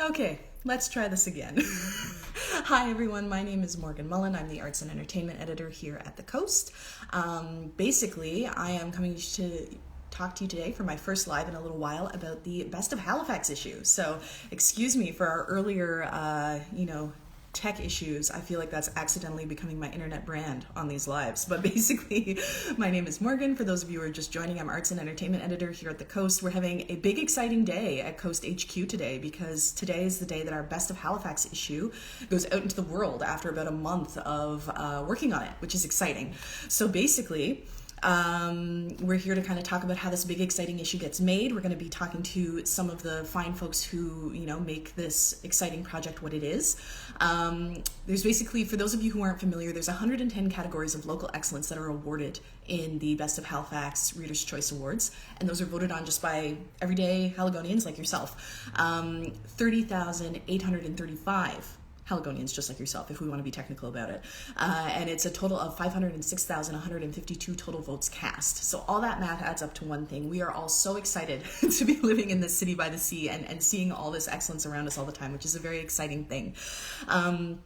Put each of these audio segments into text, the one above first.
Okay, let's try this again. Hi everyone, my name is Morgan Mullen. I'm the Arts and Entertainment Editor here at The Coast. Basically, I am coming to talk to you today for my first live in a little while about the Best of Halifax issue. So excuse me for our earlier, tech issues. I feel like that's accidentally becoming my internet brand on these lives. But basically, my name is Morgan. For those of you who are just joining, I'm Arts and Entertainment Editor here at The Coast. We're having a big, exciting day at Coast HQ today because today is the day that our Best of Halifax issue goes out into the world after about a month of working on it, which is exciting. So basically, we're here to kind of talk about how this big exciting issue gets made. We're going to be talking to some of the fine folks who, make this exciting project what it is. There's basically, for those of you who aren't familiar, there's 110 categories of local excellence that are awarded in the Best of Halifax Reader's Choice Awards, and those are voted on just by everyday Haligonians like yourself. 30,835 Haligonians just like yourself, if we want to be technical about it. And it's a total of 506,152 total votes cast. So all that math adds up to one thing. We are all so excited to be living in this city by the sea and seeing all this excellence around us all the time, which is a very exciting thing. So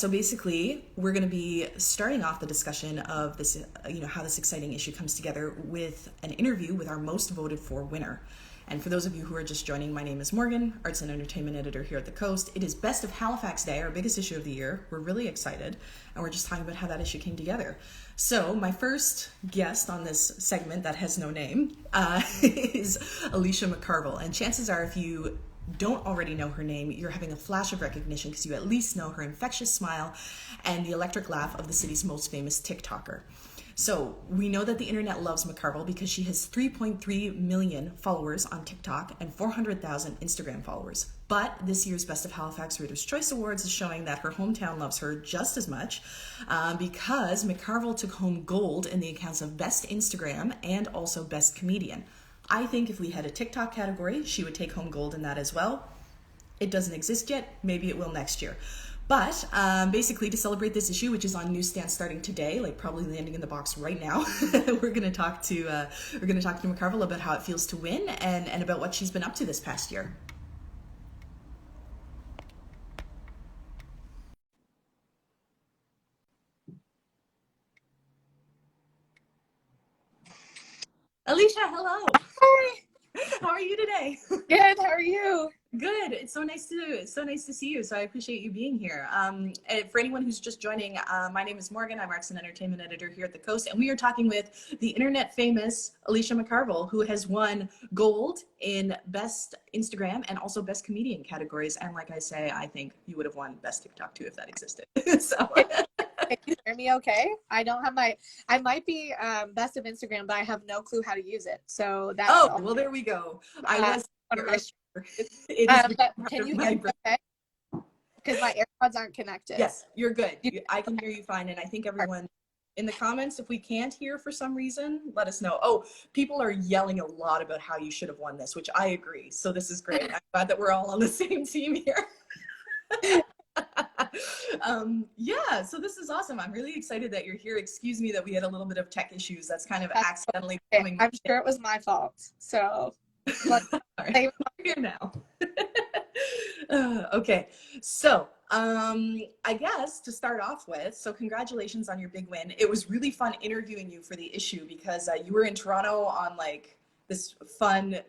basically, we're going to be starting off the discussion of this, how this exciting issue comes together with an interview with our most voted for winner. And for those of you who are just joining, my name is Morgan, Arts and Entertainment Editor here at The Coast. It is Best of Halifax Day, our biggest issue of the year. We're really excited, and we're just talking about how that issue came together. So my first guest on this segment that has no name is Alicia Mccarvell. And chances are, if you don't already know her name, you're having a flash of recognition because you at least know her infectious smile and the electric laugh of the city's most famous TikToker. So we know that the internet loves Mccarvell because she has 3.3 million followers on TikTok and 400,000 Instagram followers. But this year's Best of Halifax Reader's Choice Awards is showing that her hometown loves her just as much because Mccarvell took home gold in the accounts of Best Instagram and also Best Comedian. I think if we had a TikTok category, she would take home gold in that as well. It doesn't exist yet. Maybe it will next year. But basically, to celebrate this issue, which is on newsstands starting today, like probably landing in the box right now, we're going to talk to Mccarvell about how it feels to win and about what she's been up to this past year. Alicia, hello. Hi. How are you today? Good. How are you? Good. It's so nice to see you. So I appreciate you being here. And for anyone who's just joining, my name is Morgan. I'm Arts and Entertainment Editor here at The Coast, and we are talking with the internet famous Alicia Mccarvell, who has won gold in Best Instagram and also Best Comedian categories. And like I say, I think you would have won Best TikTok too if that existed. So. Can you hear me okay? I don't have I might be Best of Instagram, but I have no clue how to use it. So that's well, there we go. I was but can you hear me okay? Because my AirPods aren't connected. Yes, you're good. I can hear you fine. And I think everyone in the comments, if we can't hear for some reason, let us know. Oh, people are yelling a lot about how you should have won this, which I agree. So this is great. I'm glad that we're all on the same team here. So this is awesome. I'm really excited that you're here. Excuse me that we had a little bit of tech issues. That's kind of accidentally okay. I'm sure it was my fault. So let's we're here now. Okay, so I guess to start off with, so congratulations on your big win. It was really fun interviewing you for the issue because you were in Toronto on like this fun,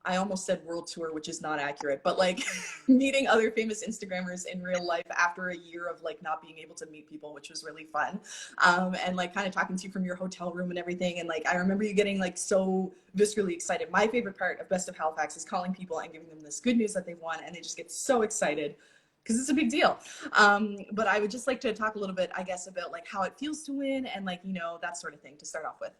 I almost said world tour, which is not accurate, but like meeting other famous Instagrammers in real life after a year of like not being able to meet people, which was really fun. And like kind of talking to you from your hotel room and everything. And like, I remember you getting like so viscerally excited. My favorite part of Best of Halifax is calling people and giving them this good news that they've won. And they just get so excited because it's a big deal. But I would just like to talk a little bit, I guess, about like how it feels to win and like, that sort of thing to start off with.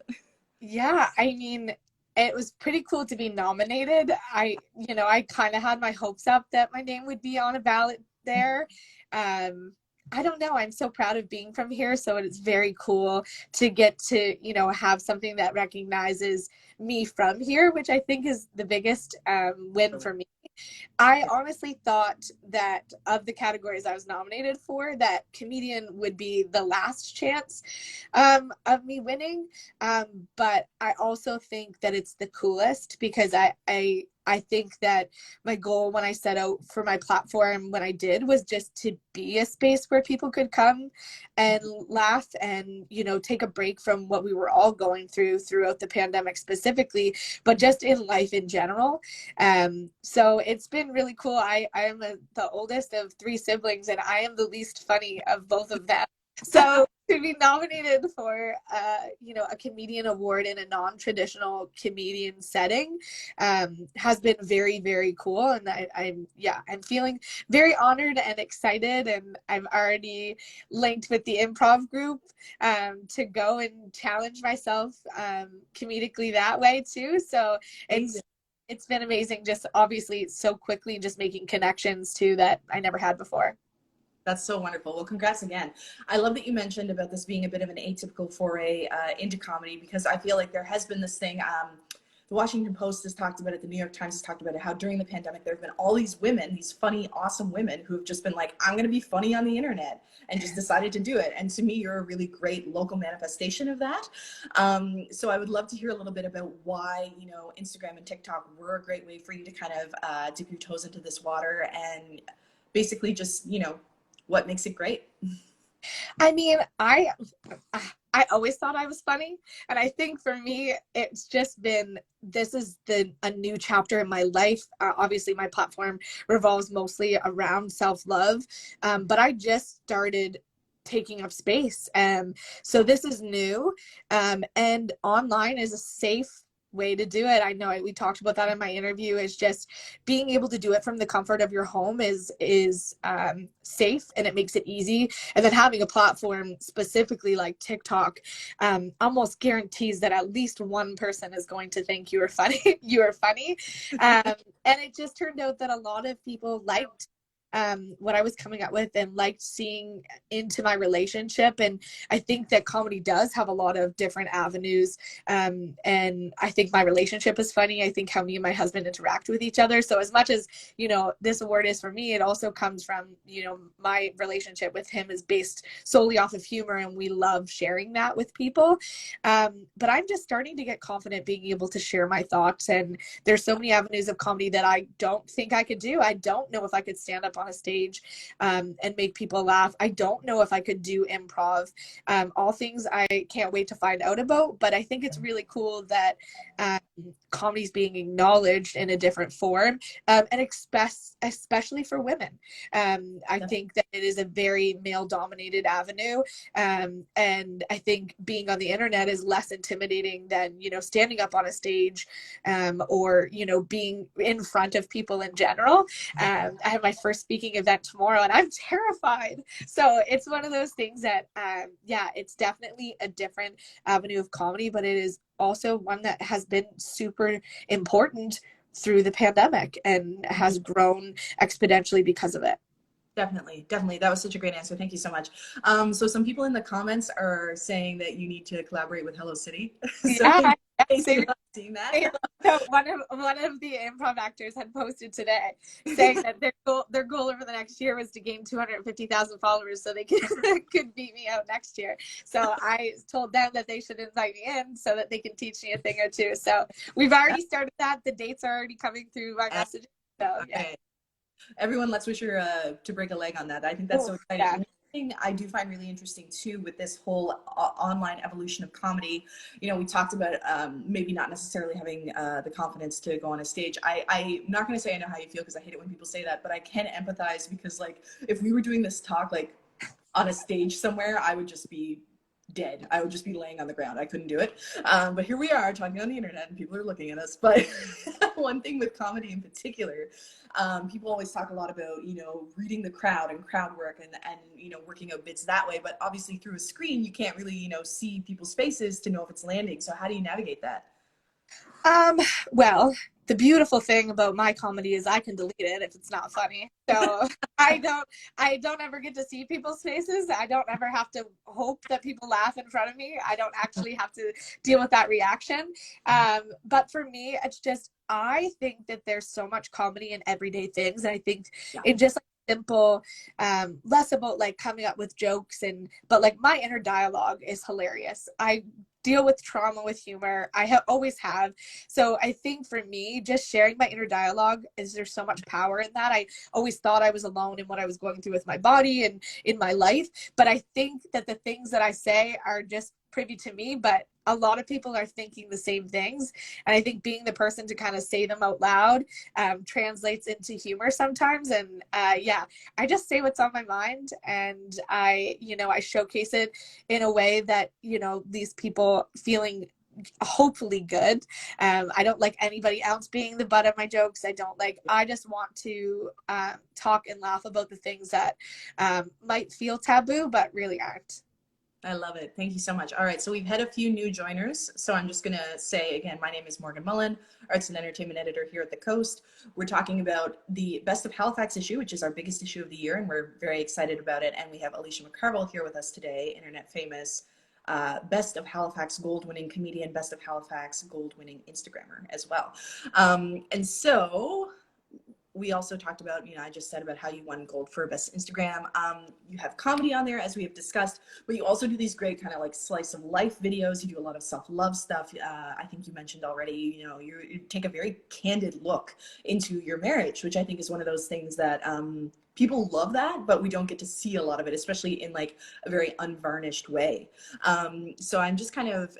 Yeah, I mean, it was pretty cool to be nominated. I kind of had my hopes up that my name would be on a ballot there. I don't know. I'm so proud of being from here. So it's very cool to get to, have something that recognizes me from here, which I think is the biggest win for me. I honestly thought that of the categories I was nominated for, that comedian would be the last chance of me winning. But I also think that it's the coolest because I I think that my goal when I set out for my platform, when I did, was just to be a space where people could come and laugh and, you know, take a break from what we were all going through throughout the pandemic specifically, but just in life in general. So it's been really cool. I am the oldest of three siblings, and I am the least funny of both of them. So to be nominated for, you know, a comedian award in a non-traditional comedian setting has been very, very cool. And I'm feeling very honored and excited. And I'm already linked with the improv group to go and challenge myself comedically that way too. So it's been amazing, just obviously so quickly, just making connections too that I never had before. That's so wonderful. Well, congrats again. I love that you mentioned about this being a bit of an atypical foray into comedy, because I feel like there has been this thing. The Washington Post has talked about it. The New York Times has talked about it, how during the pandemic, there have been all these women, these funny, awesome women who have just been like, I'm going to be funny on the internet, and just decided to do it. And to me, you're a really great local manifestation of that. So I would love to hear a little bit about why, you know, Instagram and TikTok were a great way for you to kind of dip your toes into this water, and basically just, you know, what makes it great? I mean, I always thought I was funny, and I think for me, it's just been, this is a new chapter in my life. Obviously, my platform revolves mostly around self-love, but I just started taking up space, so this is new, and online is a safe way to do it. I know we talked about that in my interview, is just being able to do it from the comfort of your home is safe, and it makes it easy. And then having a platform specifically like TikTok almost guarantees that at least one person is going to think you are funny. You are funny. And it just turned out that a lot of people liked what I was coming up with and liked seeing into my relationship. And I think that comedy does have a lot of different avenues. And I think my relationship is funny. I think how me and my husband interact with each other. So as much as, you know, this award is for me, it also comes from, you know, my relationship with him is based solely off of humor, and we love sharing that with people. But I'm just starting to get confident being able to share my thoughts. And there's so many avenues of comedy that I don't think I could do. I don't know if I could stand up on a stage and make people laugh. I don't know if I could do improv. All things I can't wait to find out about, but I think it's really cool that comedy's being acknowledged in a different form, and especially for women. I think that it is a very male-dominated avenue, and I think being on the internet is less intimidating than, you know, standing up on a stage, or, you know, being in front of people in general. I have my first speaking event tomorrow, and I'm terrified. So it's one of those things that, it's definitely a different avenue of comedy, but it is also one that has been super important through the pandemic and has grown exponentially because of it. Definitely. That was such a great answer. Thank you so much. So some people in the comments are saying that you need to collaborate with Hello City. So Yeah, in case you have seen that. So one of the improv actors had posted today saying that their goal over the next year was to gain 250,000 followers so they could beat me out next year. So I told them that they should invite me in so that they can teach me a thing or two. So we've already started that. The dates are already coming through my messages. So yeah. Okay. Everyone, let's wish her to break a leg on that. I think that's so exciting. Yeah. One thing I do find really interesting too with this whole online evolution of comedy, you know, we talked about maybe not necessarily having the confidence to go on a stage. I'm not going to say I know how you feel, because I hate it when people say that, but I can empathize, because like if we were doing this talk like on a stage somewhere, I would just be dead. I would just be laying on the ground. I couldn't do it. But here we are talking on the internet and people are looking at us. But one thing with comedy in particular, people always talk a lot about, you know, reading the crowd and crowd work and, you know, working out bits that way. But obviously through a screen, you can't really, you know, see people's faces to know if it's landing. So how do you navigate that? Well, the beautiful thing about my comedy is I can delete it if it's not funny. So I don't ever get to see people's faces. I don't ever have to hope that people laugh in front of me. I don't actually have to deal with that reaction. But for me, it's just, I think that there's so much comedy in everyday things. And I think in just like simple, less about like coming up with jokes but like my inner dialogue is hilarious. I deal with trauma with humor. Always have. So I think for me, just sharing my inner dialogue there's so much power in that. I always thought I was alone in what I was going through with my body and in my life. But I think that the things that I say are just privy to me, but a lot of people are thinking the same things. And I think being the person to kind of say them out loud translates into humor sometimes. And yeah, I just say what's on my mind, and I showcase it in a way that, these people feeling hopefully good. I don't like anybody else being the butt of my jokes. I just want to talk and laugh about the things that might feel taboo, but really aren't. I love it. Thank you so much. All right, so we've had a few new joiners. So I'm just going to say again, my name is Morgan Mullen, Arts and Entertainment Editor here at The Coast. We're talking about the Best of Halifax issue, which is our biggest issue of the year, and we're very excited about it. And we have Alicia Mccarvell here with us today, internet famous, Best of Halifax gold-winning comedian, Best of Halifax gold-winning Instagrammer as well. And so we also talked about, I just said about how you won gold for best Instagram. You have comedy on there, as we have discussed, but you also do these great kind of like slice of life videos. You do a lot of self-love stuff. I think you mentioned already, you take a very candid look into your marriage, which I think is one of those things that people love that, but we don't get to see a lot of it, especially in like a very unvarnished way. So I'm just kind of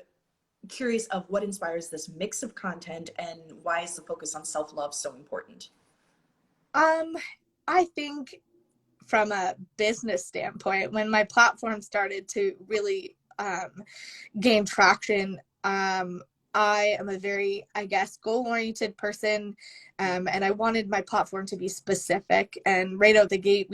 curious of what inspires this mix of content, and why is the focus on self-love so important? I think from a business standpoint, when my platform started to really gain traction, I am a very, I guess, goal-oriented person, and I wanted my platform to be specific. And right out the gate,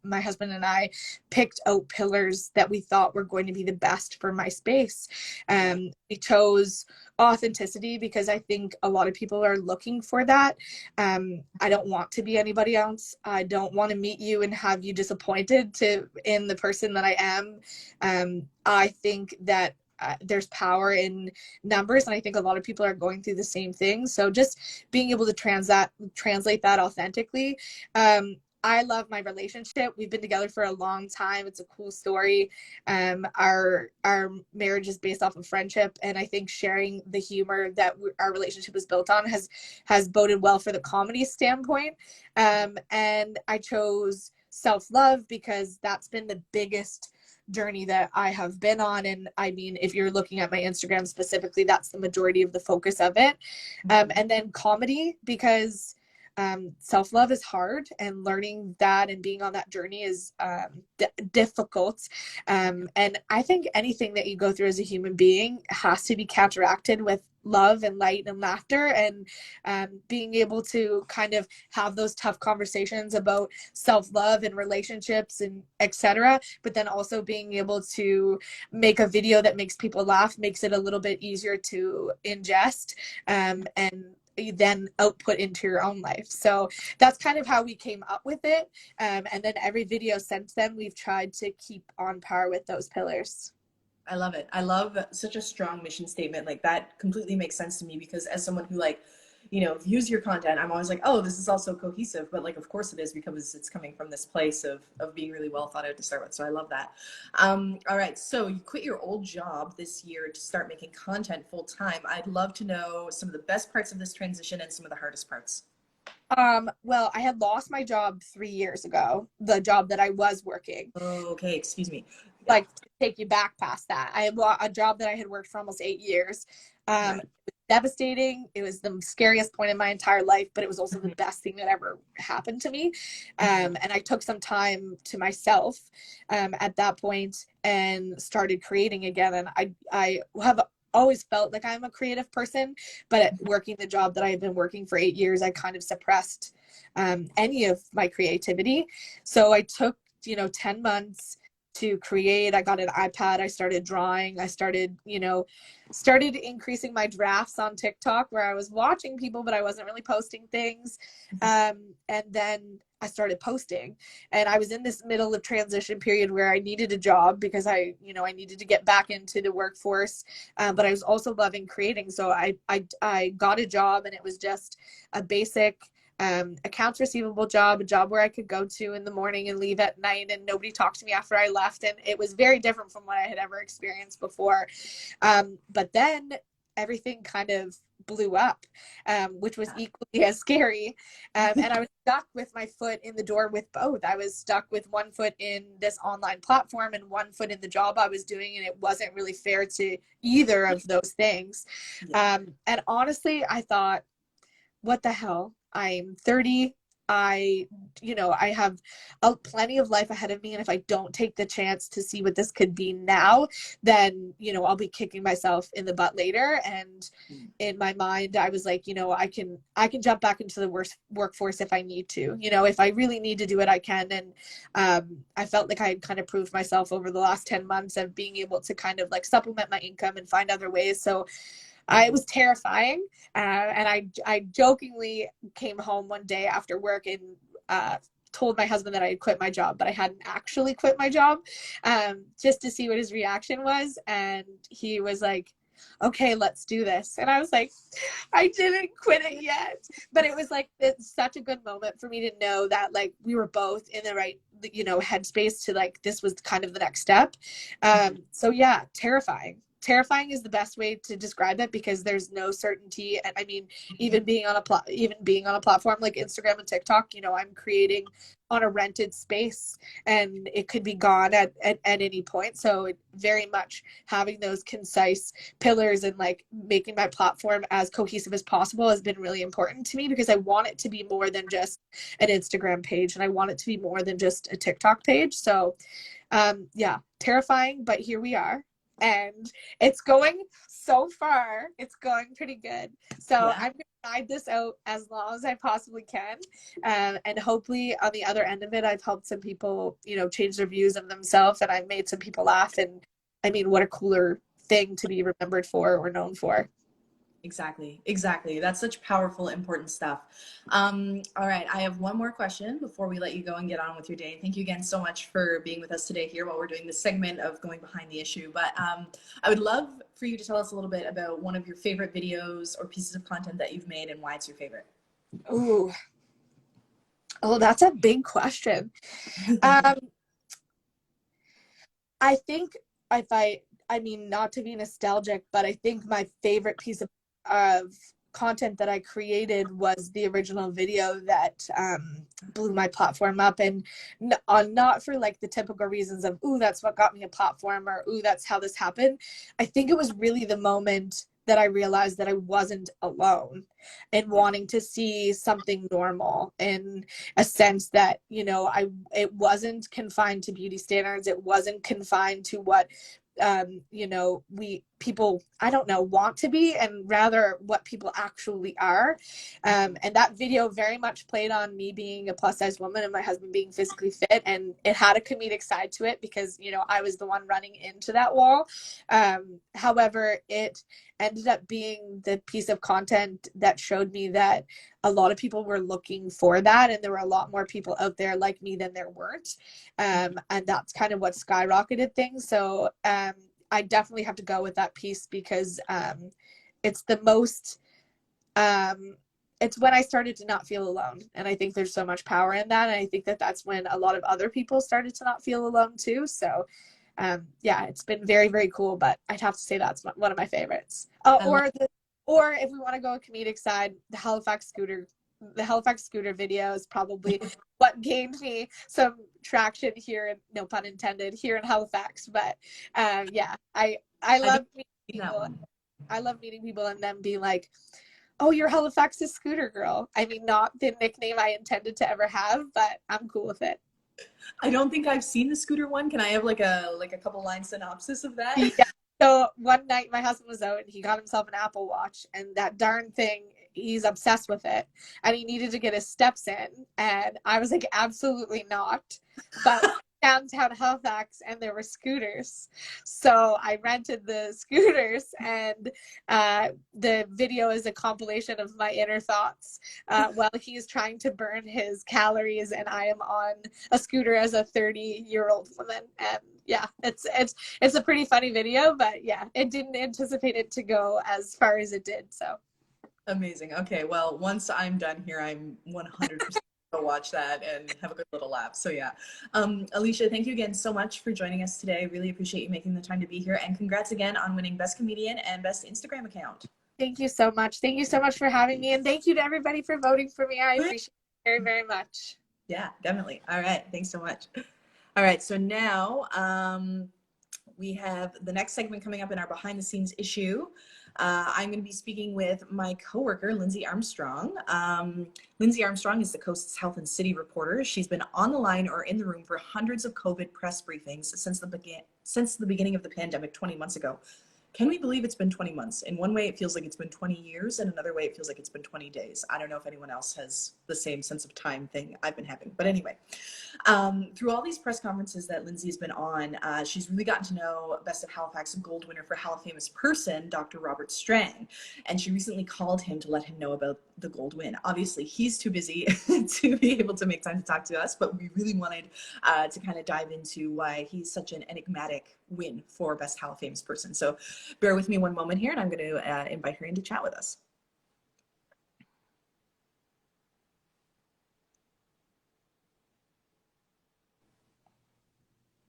my husband and I picked out pillars that we thought were going to be the best for my space. We chose authenticity because I think a lot of people are looking for that. I don't want to be anybody else. I don't want to meet you and have you disappointed in the person that I am. I think that there's power in numbers, and I think a lot of people are going through the same thing. So just being able to translate that authentically. I love my relationship. We've been together for a long time. It's a cool story. Our marriage is based off of friendship, and I think sharing the humor that our relationship is built on has boded well for the comedy standpoint. And I chose self-love because that's been the biggest journey that I have been on. And I mean, if you're looking at my Instagram specifically, that's the majority of the focus of it. And then comedy, because self-love is hard, and learning that and being on that journey is difficult. And I think anything that you go through as a human being has to be counteracted with love and light and laughter, and being able to kind of have those tough conversations about self-love and relationships and etc., but then also being able to make a video that makes people laugh makes it a little bit easier to ingest, and then output into your own life. So that's kind of how we came up with it. And then every video since then, we've tried to keep on par with those pillars. I love it. I love such a strong mission statement. Like that completely makes sense to me, because as someone who views your content, I'm always like, oh, this is also cohesive. But like, of course it is, because it's coming from this place of being really well thought out to start with. So I love that. All right. So you quit your old job this year to start making content full time. I'd love to know some of the best parts of this transition and some of the hardest parts. Well, I had lost my job 3 years ago, the job that I was working. Oh, okay. Excuse me. Like, to take you back past that, I had a job that I had worked for almost 8 years. Right. It was devastating. It was the scariest point in my entire life, but it was also the best thing that ever happened to me. And I took some time to myself at that point and started creating again. And I have always felt like I'm a creative person, but at working the job that I had been working for 8 years, I kind of suppressed any of my creativity. So I took 10 months to create. I got an iPad. I started drawing. I started increasing my drafts on TikTok, where I was watching people, but I wasn't really posting things. And then I started posting, and I was in this middle of transition period where I needed a job because I needed to get back into the workforce. But I was also loving creating. So I got a job, and it was just a basic accounts receivable job, a job where I could go to in the morning and leave at night and nobody talked to me after I left. And it was very different from what I had ever experienced before. But then everything kind of blew up, which was equally as scary. And I was stuck with my foot in the door with both. I was stuck with one foot in this online platform and one foot in the job I was doing, and it wasn't really fair to either of those things. And honestly, I thought, what the hell? I'm 30. I have plenty of life ahead of me. And if I don't take the chance to see what this could be now, then, I'll be kicking myself in the butt later. And in my mind, I was like, I can jump back into the workforce if I need to, if I really need to do it, I can. And I felt like I had kind of proved myself over the last 10 months of being able to kind of like supplement my income and find other ways. So it was terrifying. And I jokingly came home one day after work and told my husband that I had quit my job, but I hadn't actually quit my job, just to see what his reaction was. And he was like, okay, let's do this. And I was like, I didn't quit it yet. But it was like, it's such a good moment for me to know that like we were both in the right, headspace to like, this was kind of the next step. So yeah, terrifying. Terrifying is the best way to describe it because there's no certainty. And I mean, even being on a platform like Instagram and TikTok, I'm creating on a rented space and it could be gone at any point. So very much having those concise pillars and like making my platform as cohesive as possible has been really important to me because I want it to be more than just an Instagram page and I want it to be more than just a TikTok page. So yeah, terrifying, but here we are. And it's going so far. It's going pretty good. So I'm going to ride this out as long as I possibly can. And hopefully on the other end of it, I've helped some people, change their views of themselves and I've made some people laugh. And I mean, what a cooler thing to be remembered for or known for. Exactly. That's such powerful, important stuff. All right. I have one more question before we let you go and get on with your day. Thank you again so much for being with us today here while we're doing this segment of going behind the issue. But I would love for you to tell us a little bit about one of your favorite videos or pieces of content that you've made and why it's your favorite. Oh, that's a big question. I think not to be nostalgic, but I think my favorite piece of content that I created was the original video that blew my platform up, and not for like the typical reasons of, ooh, that's what got me a platform, or ooh, that's how this happened. I think it was really the moment that I realized that I wasn't alone and wanting to see something normal in a sense that, it wasn't confined to beauty standards. It wasn't confined to what people, I don't know, want to be, and rather what people actually are. And that video very much played on me being a plus size woman and my husband being physically fit. And it had a comedic side to it because, I was the one running into that wall. However, it ended up being the piece of content that showed me that a lot of people were looking for that. And there were a lot more people out there like me than there weren't. And that's kind of what skyrocketed things. So, I definitely have to go with that piece because it's the most, it's when I started to not feel alone. And I think there's so much power in that. And I think that that's when a lot of other people started to not feel alone too. So yeah, it's been very, very cool, but I'd have to say that's one of my favorites. Or if we want to go a comedic side, the Halifax scooter video is probably what gained me some traction here, and no pun intended, here in Halifax. But yeah, I love meeting people. I love meeting people and them being like, oh, you're Halifax's scooter girl. I mean, not the nickname I intended to ever have, but I'm cool with it. I don't think I've seen the scooter one. Can I have like a couple line synopsis of that? Yeah. So one night my husband was out and he got himself an Apple Watch, and that darn thing, he's obsessed with it, and he needed to get his steps in, and I was like, absolutely not. But downtown Halifax and there were scooters, so I rented the scooters, and the video is a compilation of my inner thoughts while he's trying to burn his calories and I am on a scooter as a 30-year-old woman. And yeah, it's a pretty funny video, but yeah, it didn't anticipate it to go as far as it did. So Amazing. Okay, well, once I'm done here, I'm 100% go watch that and have a good little laugh. So yeah, Alicia, thank you again so much for joining us today. I really appreciate you making the time to be here, and congrats again on winning Best Comedian and Best Instagram Account. Thank you so much. Thank you so much for having me. And thank you to everybody for voting for me. I appreciate it very, very much. Yeah, definitely. All right, thanks so much. All right, so now we have the next segment coming up in our behind the scenes issue. I'm going to be speaking with my coworker, Lindsay Armstrong. Lindsay Armstrong is the Coast's Health and City reporter. She's been on the line or in the room for hundreds of COVID press briefings since the beginning of the pandemic 20 months ago. Can we believe it's been 20 months? In one way, it feels like it's been 20 years, and another way, it feels like it's been 20 days. I don't know if anyone else has the same sense of time thing I've been having. But anyway, through all these press conferences that Lindsay's been on, she's really gotten to know Best of Halifax Gold winner for Halifax person, Dr. Robert Strang. And she recently called him to let him know about the gold win. Obviously, he's too busy to be able to make time to talk to us, but we really wanted to kind of dive into why he's such an enigmatic win for Best Halifax person. So bear with me one moment here, and I'm going to invite her in to chat with us.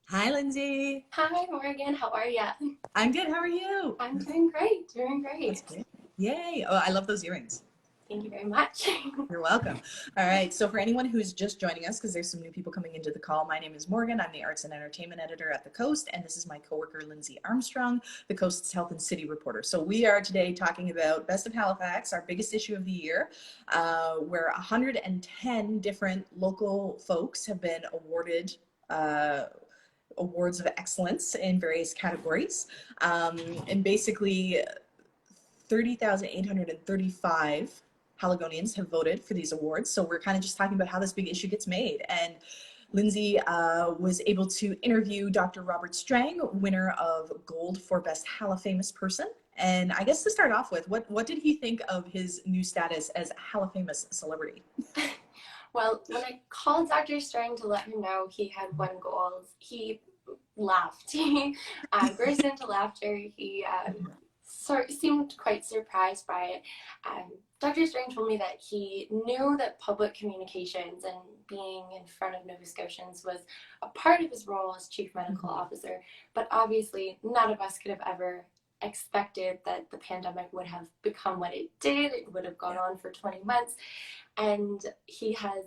Hi, Lindsay. Hi, Morgan. How are you? I'm good. How are you? I'm doing great. Doing great. That's great. Yay. Oh, I love those earrings. Thank you very much. You're welcome. All right. So for anyone who's just joining us, because there's some new people coming into the call, my name is Morgan. I'm the Arts and Entertainment Editor at The Coast, and this is my coworker, Lindsay Armstrong, The Coast's Health and City reporter. So we are today talking about Best of Halifax, our biggest issue of the year, where 110 different local folks have been awarded awards of excellence in various categories. And basically 30,835 Haligonians have voted for these awards. So we're kind of just talking about how this big issue gets made. And Lindsay was able to interview Dr. Robert Strang, winner of Gold for Best Halifax person. And I guess to start off with, what did he think of his new status as a Halifax celebrity? Well, when I called Dr. Strang to let him know he had won gold, he laughed. He burst into laughter. He seemed quite surprised by it. Dr. Strang told me that he knew that public communications and being in front of Nova Scotians was a part of his role as chief medical officer, but obviously none of us could have ever expected that the pandemic would have become what it did. It would have gone on for 20 months. And he has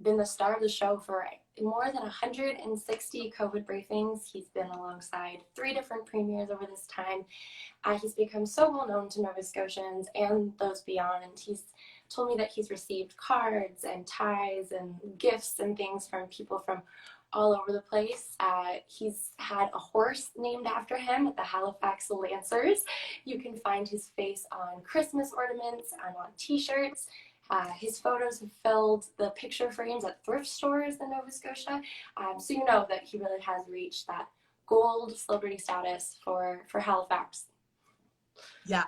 been the star of the show for more than 160 COVID briefings. He's been alongside 3 different premiers over this time. He's become so well known to Nova Scotians and those beyond. He's told me that he's received cards and ties and gifts and things from people from all over the place. He's had a horse named after him at the Halifax Lancers. You can find his face on Christmas ornaments and on t-shirts. His photos have filled the picture frames at thrift stores in Nova Scotia. So you know that he really has reached that gold celebrity status for Halifax. Yeah.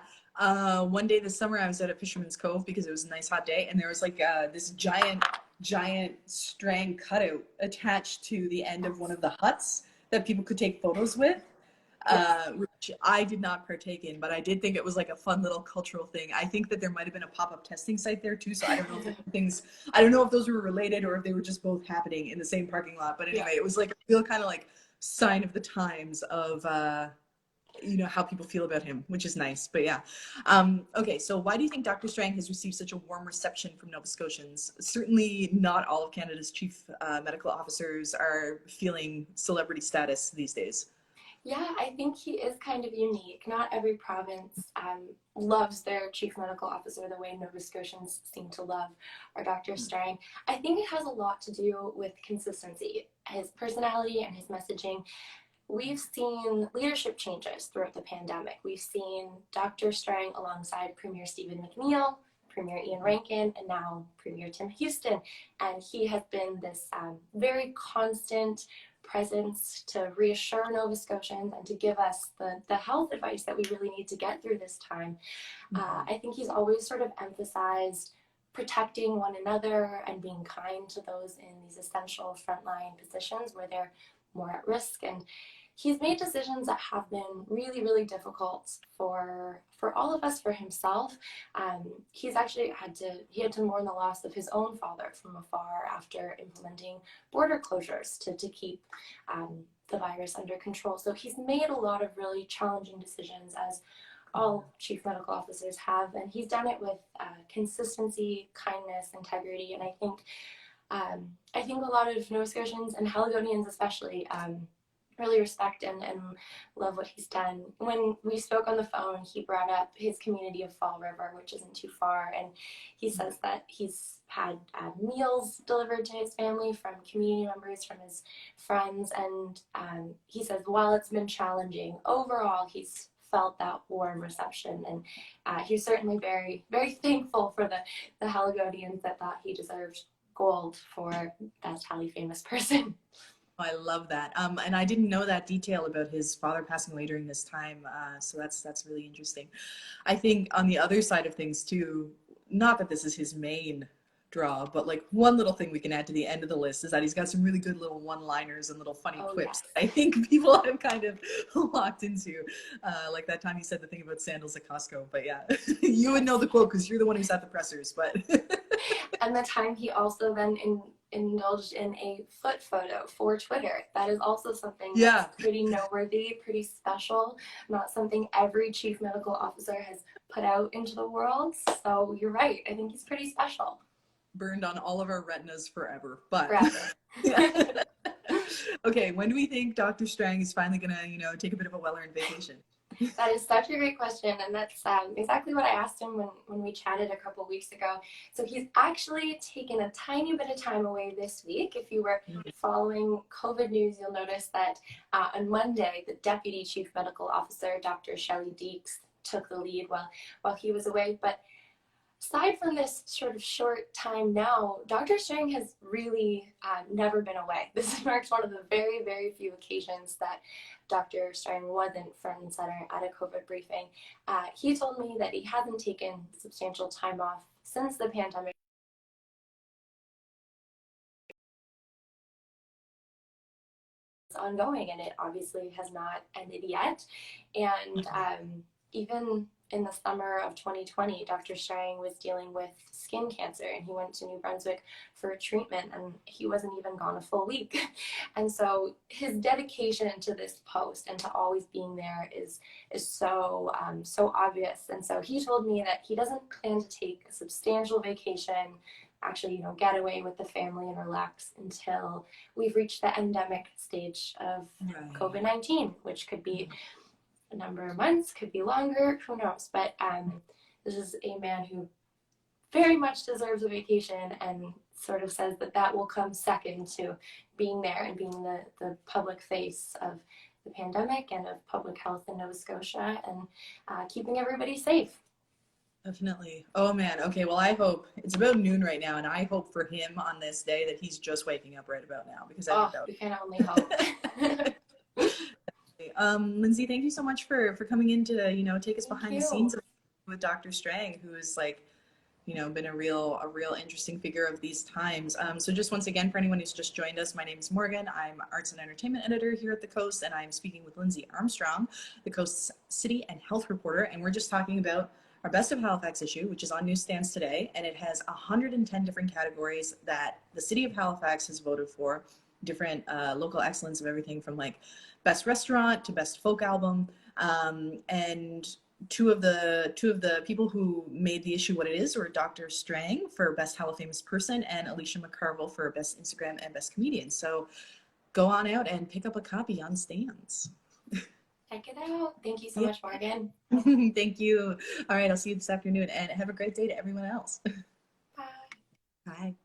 One day this summer I was out at Fisherman's Cove because it was a nice hot day, and there was like this giant Strang cutout attached to the end of one of the huts that people could take photos with. Which I did not partake in, but I did think it was like a fun little cultural thing. I think that there might have been a pop-up testing site there too, so I don't know if I don't know if those were related or if they were just both happening in the same parking lot. But anyway, it was like a real kind of like sign of the times of how people feel about him, which is nice. But yeah. Okay, so why do you think Dr. Strang has received such a warm reception from Nova Scotians? Certainly not all of Canada's chief medical officers are feeling celebrity status these days. Yeah, I think he is kind of unique. Not every province loves their chief medical officer the way Nova Scotians seem to love our Dr. Strang. I think it has a lot to do with consistency, his personality and his messaging. We've seen leadership changes throughout the pandemic. We've seen Dr. Strang alongside Premier Stephen McNeil, Premier Ian Rankin, and now Premier Tim Houston. And he has been this very constant presence to reassure Nova Scotians and to give us the health advice that we really need to get through this time. I think he's always sort of emphasized protecting one another and being kind to those in these essential frontline positions where they're more at risk. And he's made decisions that have been really, really difficult for all of us, for himself. He's actually had to mourn the loss of his own father from afar after implementing border closures to keep the virus under control. So he's made a lot of really challenging decisions, as all chief medical officers have, and he's done it with consistency, kindness, integrity, and I think a lot of Nova Scotians and Haligonians especially really respect and love what he's done. When we spoke on the phone, he brought up his community of Fall River, which isn't too far, and he says that he's had meals delivered to his family from community members, from his friends, and he says while it's been challenging, overall he's felt that warm reception, and he's certainly very, very thankful for the Haligonians that thought he deserved gold for best Hali famous person. I love that. And I didn't know that detail about his father passing away during this time. So that's really interesting. I think on the other side of things too, not that this is his main draw, but like one little thing we can add to the end of the list is that he's got some really good little one-liners and little funny quips. Yes. I think people have kind of locked into, like that time he said the thing about sandals at Costco. But yeah, you would know the quote because you're the one who's at the pressers. But and the time he also then indulged in a foot photo for Twitter. That is also something that's pretty noteworthy, pretty special, not something every chief medical officer has put out into the world. So you're right. I think he's pretty special. Burned on all of our retinas forever. But forever. Okay, when do we think Dr. Strang is finally gonna, take a bit of a well-earned vacation? That is such a great question, and that's exactly what I asked him when we chatted a couple weeks ago. So he's actually taken a tiny bit of time away this week. If you were following COVID news, you'll notice that on Monday, the Deputy Chief Medical Officer, Dr. Shelley Deeks, took the lead while he was away. But aside from this sort of short time now, Dr. Strang has really never been away. This marks one of the very, very few occasions that Dr. Strang wasn't front and center at a COVID briefing. He told me that he hasn't taken substantial time off since the pandemic is ongoing, and it obviously has not ended yet. And even in the summer of 2020, Dr. Strang was dealing with skin cancer, and he went to New Brunswick for treatment, and he wasn't even gone a full week. And so his dedication to this post and to always being there is so obvious. And so he told me that he doesn't plan to take a substantial vacation, actually, get away with the family and relax until we've reached the endemic stage of COVID-19, which could be a number of months, could be longer, who knows. But this is a man who very much deserves a vacation, and sort of says that will come second to being there and being the public face of the pandemic and of public health in Nova Scotia, and keeping everybody safe. Definitely. Oh man. Okay. Well, I hope it's about noon right now, and I hope for him on this day that he's just waking up right about now, because we can only hope. Lindsay, thank you so much for coming in to take us behind the scenes with Dr. Strang, who is been a real interesting figure of these times. So just once again, for anyone who's just joined us, my name is Morgan. I'm Arts and Entertainment Editor here at The Coast, and I'm speaking with Lindsay Armstrong, The Coast's City and Health Reporter, and we're just talking about our Best of Halifax issue, which is on newsstands today, and it has 110 different categories that the City of Halifax has voted for, different local excellence of everything from like best restaurant to best folk album, and two of the people who made the issue what it is were Dr. Strang for best Hali famous person and Alicia Mccarvell for best Instagram and best comedian. So go on out and pick up a copy on stands. Check it out. Thank you so much, Morgan. Thank you. All right, I'll see you this afternoon, and have a great day to everyone else. Bye. Bye.